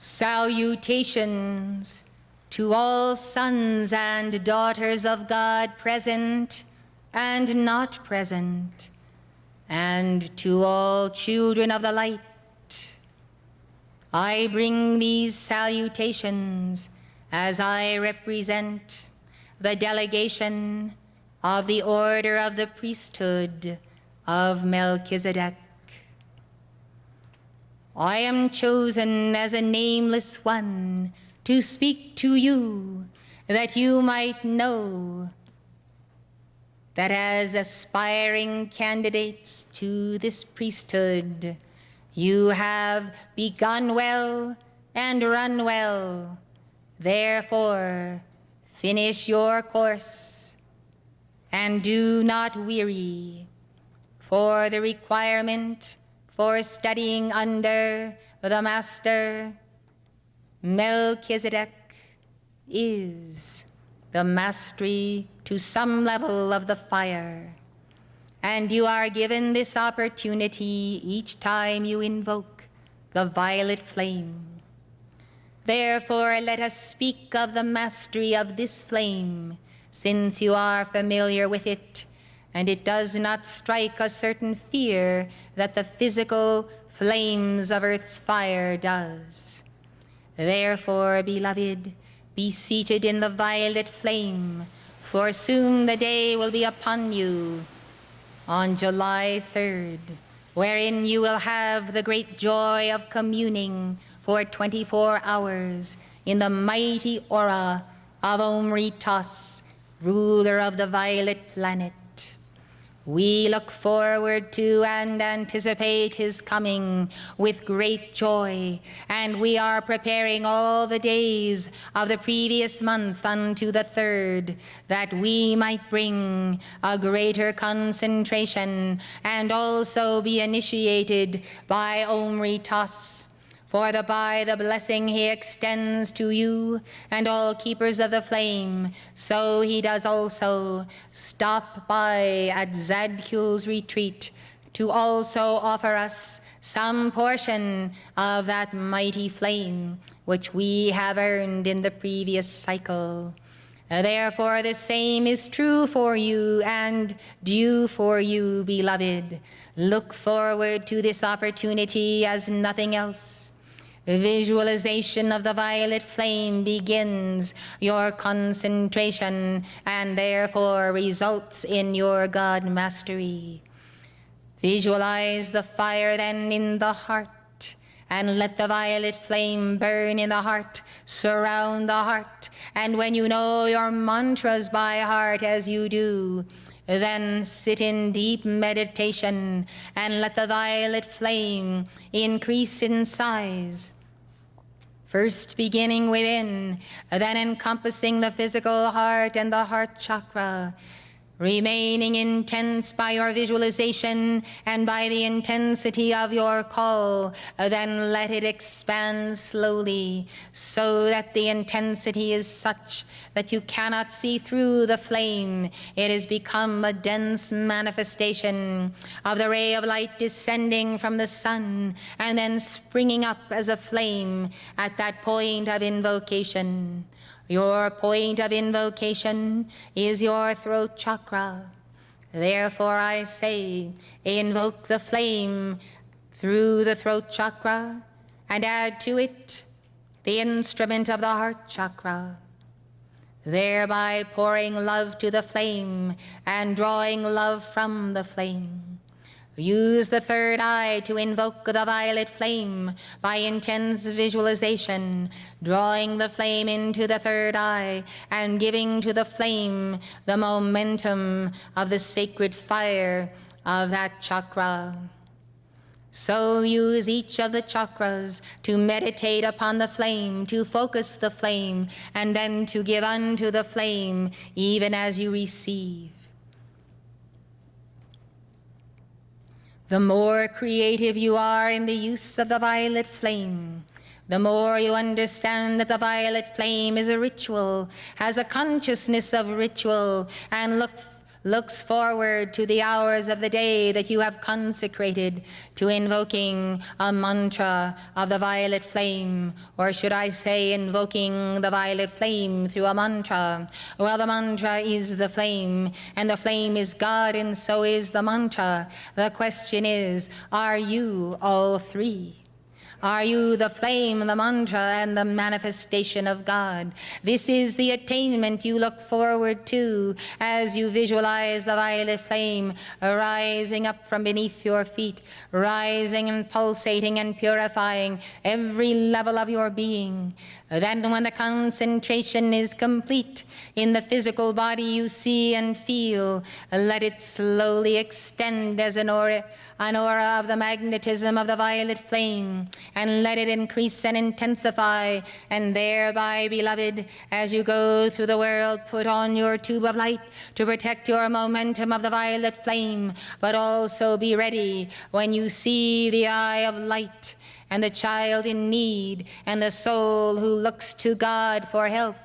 Salutations to all sons and daughters of God present and not present, and to all children of the light. I bring these salutations as I represent the delegation of the order of the priesthood of Melchizedek. I am chosen as a nameless one to speak to you, that you might know that as aspiring candidates to this priesthood, you have begun well and run well. Therefore, finish your course and do not weary, for the requirement for studying under the Master Melchizedek is the mastery to some level of the fire, and you are given this opportunity each time you invoke the violet flame. Therefore, let us speak of the mastery of this flame, since you are familiar with it, and it does not strike a certain fear that the physical flames of earth's fire does. Therefore, beloved, be seated in the violet flame, for soon the day will be upon you on July 3rd, wherein you will have the great joy of communing for 24 hours in the mighty aura of Omritas, ruler of the violet planet. We look forward to and anticipate his coming with great joy, and we are preparing all the days of the previous month unto the 3rd, that we might bring a greater concentration and also be initiated by Omritas. For by the blessing he extends to you and all keepers of the flame, so he does also stop by at Zadkiel's retreat to also offer us some portion of that mighty flame which we have earned in the previous cycle. Therefore the same is true for you and due for you, beloved. Look forward to this opportunity as nothing else. Visualization of the violet flame begins your concentration and therefore results in your God mastery. Visualize the fire then in the heart, and let the violet flame burn in the heart, surround the heart, and when you know your mantras by heart as you do, then sit in deep meditation and let the violet flame increase in size, first beginning within, then encompassing the physical heart and the heart chakra, remaining intense by your visualization and by the intensity of your call. Then let it expand slowly, so that the intensity is such that you cannot see through the flame. It has become a dense manifestation of the ray of light descending from the sun and then springing up as a flame at that point of invocation. Your point of invocation is your throat chakra. Therefore I say, invoke the flame through the throat chakra and add to it the instrument of the heart chakra, thereby pouring love to the flame and drawing love from the flame. Use the third eye to invoke the violet flame by intense visualization, drawing the flame into the third eye and giving to the flame the momentum of the sacred fire of that chakra. So use each of the chakras to meditate upon the flame, to focus the flame, and then to give unto the flame even as you receive. The more creative you are in the use of the violet flame, the more you understand that the violet flame is a ritual, has a consciousness of ritual, and looks forward to the hours of the day that you have consecrated to invoking a mantra of the violet flame, or should I say invoking the violet flame through a mantra? Well, the mantra is the flame, and the flame is God, and so is the mantra. The question is, are you all three? Are you the flame, the mantra, and the manifestation of God? This is the attainment you look forward to as you visualize the violet flame rising up from beneath your feet, rising and pulsating and purifying every level of your being. Then when the concentration is complete in the physical body you see and feel, let it slowly extend as an aura of the magnetism of the violet flame, and let it increase and intensify, and thereby, beloved, as you go through the world, put on your tube of light to protect your momentum of the violet flame, but also be ready when you see the eye of light and the child in need, and the soul who looks to God for help.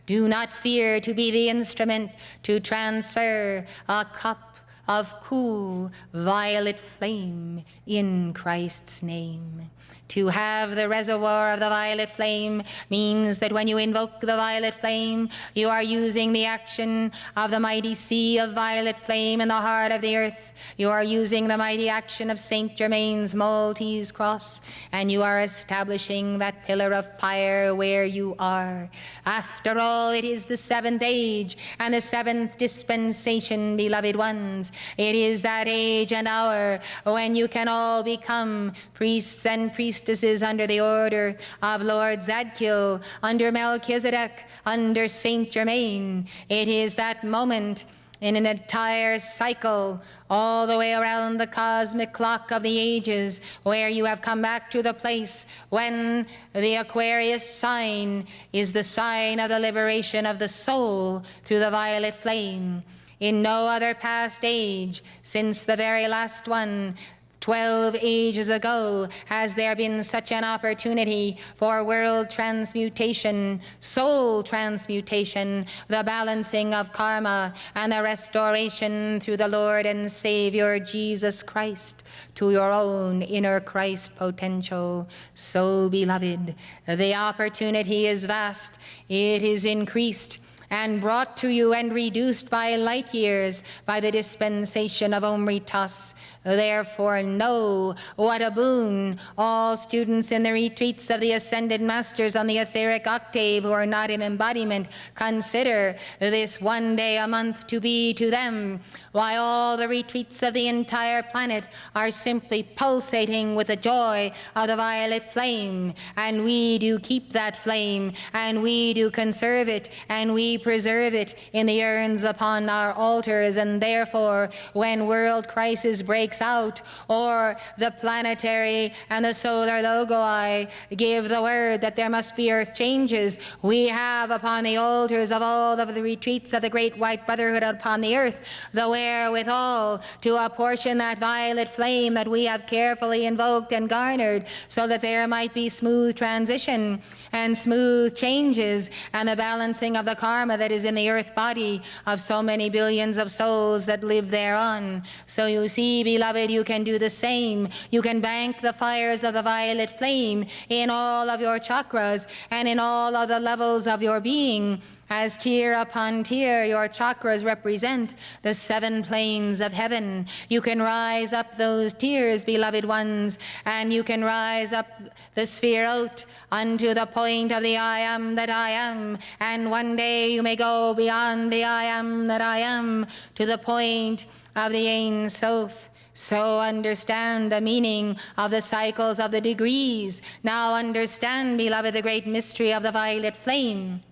Do not fear to be the instrument to transfer a cup of cool violet flame in Christ's name. To have the reservoir of the violet flame means that when you invoke the violet flame, you are using the action of the mighty sea of violet flame in the heart of the earth. You are using the mighty action of Saint Germain's Maltese cross, and you are establishing that pillar of fire where you are. After all, it is the seventh age and the seventh dispensation, beloved ones. It is that age and hour when you can all become priests and priestesses under the order of Lord Zadkiel, under Melchizedek, under Saint Germain. It is that moment in an entire cycle all the way around the cosmic clock of the ages where you have come back to the place when the Aquarius sign is the sign of the liberation of the soul through the violet flame. In no other past age, since the very last one, 12 ages ago, has there been such an opportunity for world transmutation, soul transmutation, the balancing of karma, and the restoration through the Lord and Savior Jesus Christ to your own inner Christ potential. So, beloved, the opportunity is vast. It is increased and brought to you and reduced by light years by the dispensation of Omritas. Therefore know what a boon all students in the retreats of the Ascended Masters on the etheric octave who are not in embodiment consider this one day a month to be to them, while all the retreats of the entire planet are simply pulsating with the joy of the violet flame. And we do keep that flame, and we do conserve it, and we preserve it in the urns upon our altars. And therefore, when world crisis breaks out, or the planetary and the solar logoi give the word that there must be earth changes, we have upon the altars of all of the retreats of the Great White Brotherhood upon the earth the wherewithal to apportion that violet flame that we have carefully invoked and garnered, so that there might be smooth transition and smooth changes and the balancing of the karma that is in the earth body of so many billions of souls that live thereon. So you see, beloved, you can do the same. You can bank the fires of the violet flame in all of your chakras and in all of the levels of your being. As tier upon tier, your chakras represent the 7 planes of heaven. You can rise up those tiers, beloved ones, and you can rise up the sphere out unto the point of the I am that I am. And one day you may go beyond the I am that I am to the point of the Ein Sof. So understand the meaning of the cycles of the degrees. Now understand, beloved, the great mystery of the violet flame.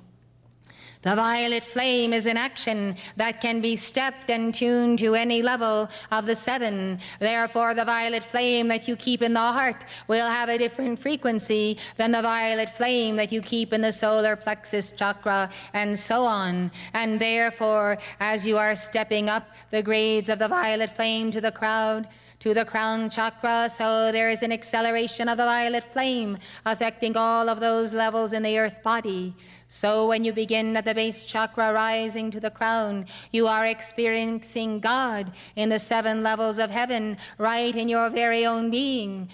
The violet flame is an action that can be stepped and tuned to any level of the 7. Therefore, the violet flame that you keep in the heart will have a different frequency than the violet flame that you keep in the solar plexus chakra, and so on. And therefore, as you are stepping up the grades of the violet flame to the crowd, to the crown chakra, so there is an acceleration of the violet flame affecting all of those levels in the earth body. So when you begin at the base chakra rising to the crown, you are experiencing God in the 7 levels of heaven right in your very own being.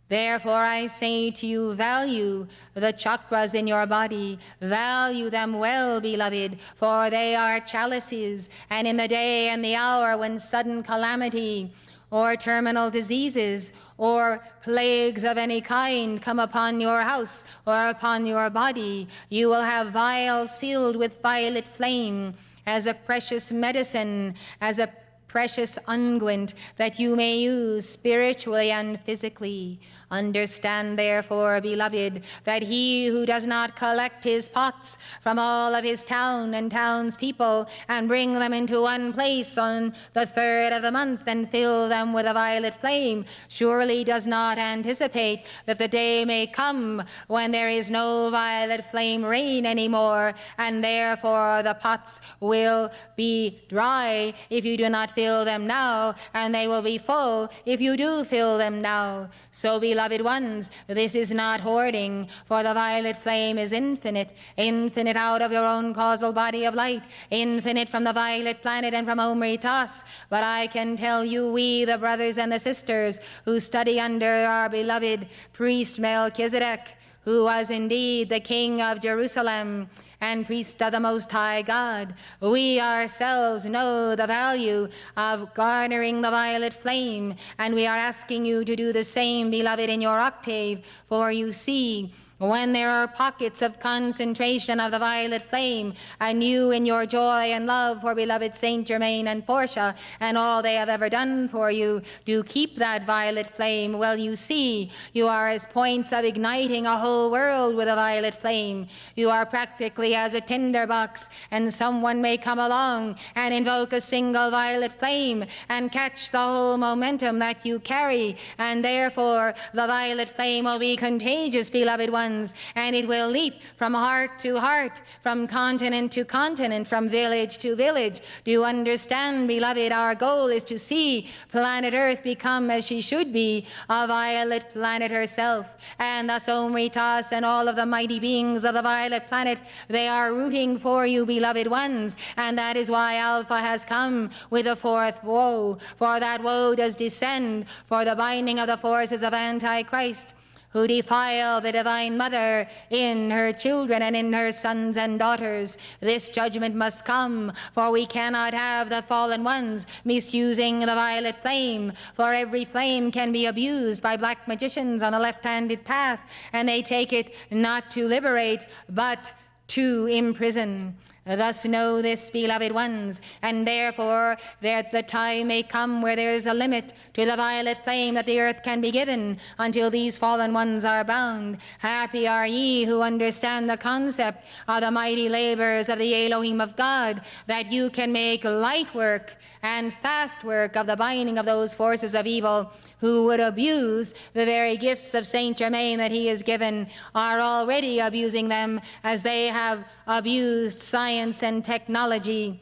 Therefore I say to you, value the chakras in your body. Value them well, beloved, for they are chalices, and in the day and the hour when sudden calamity or terminal diseases or plagues of any kind come upon your house or upon your body, you will have vials filled with violet flame as a precious medicine, as a precious unguent that you may use spiritually and physically. Understand, therefore, beloved, that he who does not collect his pots from all of his town and townspeople and bring them into one place on the 3rd of the month and fill them with a violet flame surely does not anticipate that the day may come when there is no violet flame rain anymore, and therefore the pots will be dry if you do not fill them now, and they will be full if you do fill them now. So, beloved ones, this is not hoarding, for the violet flame is infinite, infinite out of your own causal body of light, infinite from the violet planet and from Omritas. But I can tell you, we, the brothers and the sisters who study under our beloved priest Melchizedek, who was indeed the king of Jerusalem and priest of the Most High God, we ourselves know the value of garnering the violet flame, and we are asking you to do the same, beloved, in your octave. For you see, when there are pockets of concentration of the violet flame, and you in your joy and love for beloved Saint Germain and Portia and all they have ever done for you, do keep that violet flame, well, you see, you are as points of igniting a whole world with a violet flame. You are practically as a tinderbox, and someone may come along and invoke a single violet flame and catch the whole momentum that you carry, and therefore the violet flame will be contagious, beloved ones, and it will leap from heart to heart, from continent to continent, from village to village. Do you understand, beloved? Our goal is to see planet Earth become as she should be, a violet planet herself. And thus Omritas and all of the mighty beings of the violet planet, they are rooting for you, beloved ones. And that is why Alpha has come with the 4th woe, for that woe does descend for the binding of the forces of Antichrist, who defile the Divine Mother in her children and in her sons and daughters. This judgment must come, for we cannot have the fallen ones misusing the violet flame, for every flame can be abused by black magicians on the left-handed path, and they take it not to liberate, but to imprison. Thus know this, beloved ones, and therefore that the time may come where there is a limit to the violet flame that the earth can be given until these fallen ones are bound. Happy are ye who understand the concept of the mighty labors of the Elohim of God, that you can make light work and fast work of the binding of those forces of evil who would abuse the very gifts of Saint Germain that he has given, are already abusing them as they have abused science and technology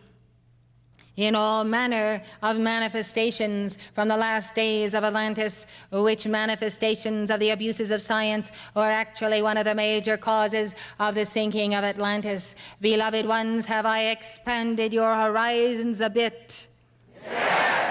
in all manner of manifestations from the last days of Atlantis, which manifestations of the abuses of science are actually one of the major causes of the sinking of Atlantis. Beloved ones, have I expanded your horizons a bit? Yes.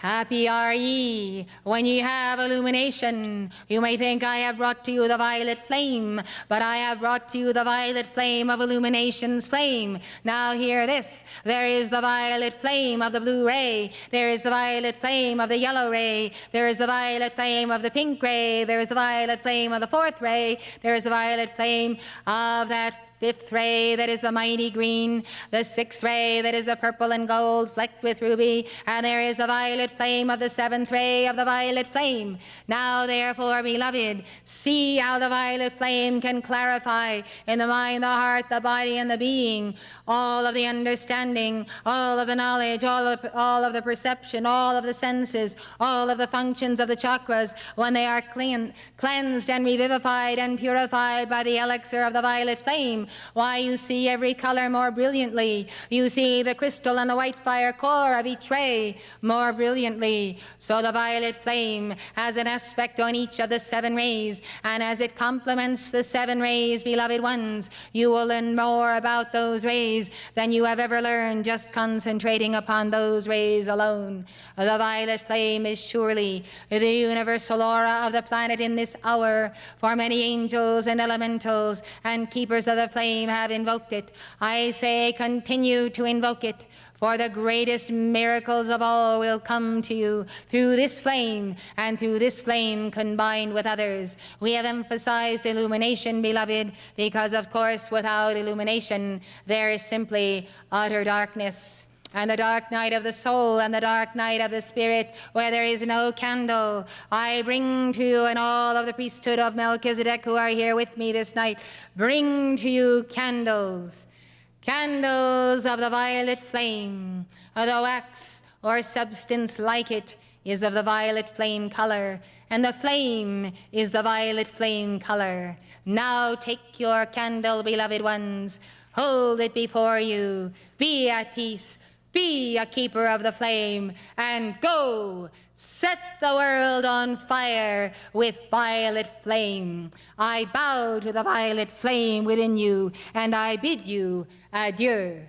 Happy are ye when ye have illumination. You may think I have brought to you the violet flame, but I have brought to you the violet flame of illumination's flame. Now hear this. There is the violet flame of the blue ray. There is the violet flame of the yellow ray. There is the violet flame of the pink ray. There is the violet flame of the 4th ray. There is the violet flame of that 5th ray that is the mighty green, the 6th ray that is the purple and gold flecked with ruby, and there is the violet flame of the 7th ray of the violet flame. Now therefore, beloved, see how the violet flame can clarify in the mind, the heart, the body, and the being all of the understanding, all of the knowledge, all of the perception, all of the senses, all of the functions of the chakras when they are cleansed and revivified and purified by the elixir of the violet flame. Why, you see every color more brilliantly. You see the crystal and the white fire core of each ray more brilliantly. So the violet flame has an aspect on each of the 7 rays, and as it complements the 7 rays, beloved ones, you will learn more about those rays than you have ever learned just concentrating upon those rays alone. The violet flame is surely the universal aura of the planet in this hour, for many angels and elementals and keepers of the flame have invoked it. I say continue to invoke it, for the greatest miracles of all will come to you through this flame, and through this flame combined with others. We have emphasized illumination, beloved, because of course without illumination there is simply utter darkness. And the dark night of the soul and the dark night of the spirit, where there is no candle, I bring to you, and all of the priesthood of Melchizedek who are here with me this night, bring to you candles. Candles of the violet flame. The wax or substance like it is of the violet flame color, and the flame is the violet flame color. Now take your candle, beloved ones, hold it before you, be at peace, be a keeper of the flame, and go set the world on fire with violet flame. I bow to the violet flame within you, and I bid you adieu.